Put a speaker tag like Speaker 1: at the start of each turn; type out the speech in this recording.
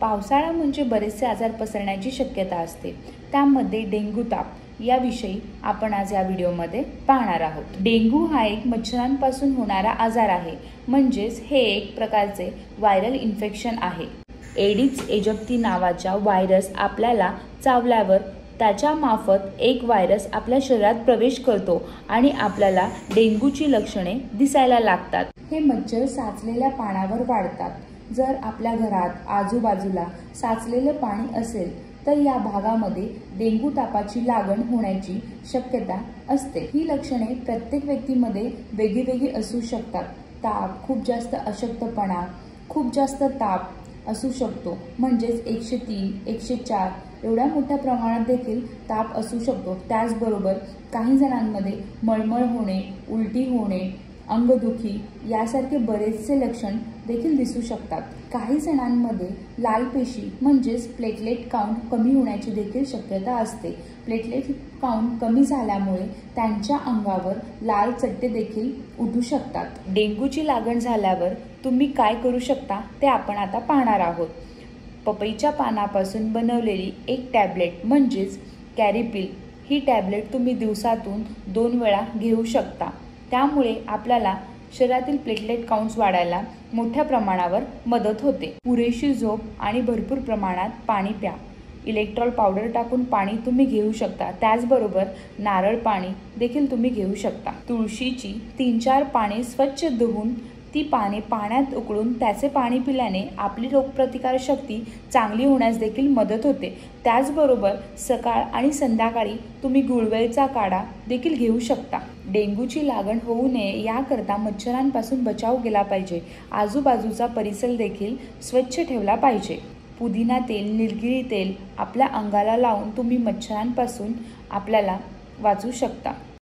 Speaker 1: पावसाळा म्हणजे बरेचसे आजार पसरण्याची शक्यता असते, त्यामध्ये डेंग्यू ताप याविषयी आपण आज या व्हिडिओमध्ये पाहणार आहोत। डेंग्यू हा एक मच्छरांपासून होणारा आजार आहे, म्हणजेच हे एक प्रकारचे व्हायरल इन्फेक्शन आहे। एडिस एजिप्टी नावाचा व्हायरस आपल्याला चावल्यावर त्याच्या मार्फत एक व्हायरस आपल्या शरीरात प्रवेश करतो आणि आपल्याला डेंग्यूची लक्षणे दिसायला लागतात। हे मच्छर साचलेल्या पाण्यावर वाढतात। जर आपल्या घरात आजूबाजूला साचलेले पाणी असेल तर या भागामध्ये डेंग्यू तापाची लागण होण्याची शक्यता असते। ही लक्षणे प्रत्येक व्यक्तीमध्ये वेगळी असू शकतात। ताप, खूप जास्त अशक्तपणा, खूप जास्त ताप असू शकतो, म्हणजेच 103, 104 एवढ्या मोठ्या प्रमाणात देखील ताप असू शकतो। त्याचबरोबर काही जणांमध्ये मळमळ होणे, उलटी होणे, अंगदुखी यासारखे बरेचसे लक्षण देखील दिसू शकतात। काही जणांमध्ये लाल पेशी म्हणजेच प्लेटलेट काउंट कमी होण्याची देखील शक्यता असते। प्लेटलेट काउंट कमी झाल्यामुळे त्यांच्या अंगावर लाल चट्टे देखील उठू शकतात। डेंग्यूची लागण झाल्यावर तुम्ही काय करू शकता ते आपण आता पाहणार आहोत। पपईच्या पानापासून बनवलेली एक टॅबलेट म्हणजेच कॅरिपिल ही टॅबलेट तुम्ही दिवसातून 2 वेळा घेऊ शकता। त्यामुळे आपल्याला शरीरातील प्लेटलेट काउंट्स वाढायला मोठ्या प्रमाणावर मदत होते। पुरेशी झोप आणि भरपूर प्रमाणात पाणी प्या। इलेक्ट्रॉल पावडर टाकून पाणी तुम्ही घेऊ शकता। त्याचबरोबर नारळ पाणी देखील तुम्ही घेऊ शकता। तुळशीची 3-4 पाने स्वच्छ धुवून ती पाने पाण्यात उकळून त्याचे पाणी पिल्याने आपली रोगप्रतिकारक शक्ती चांगली होण्यास देखील मदत होते। त्याचबरोबर सकाळ आणि संध्याकाळी तुम्ही गुळवेलचा काढा देखील घेऊ शकता। डेंग्यूची लागण होऊ नये याकरता मच्छरांपासून बचाव केला पाहिजे। आजूबाजूचा परिसर देखील स्वच्छ ठेवला पाहिजे। पुदिना तेल, निलगिरी तेल आपल्या अंगाला लावून तुम्ही मच्छरांपासून आपल्याला वाचू शकता।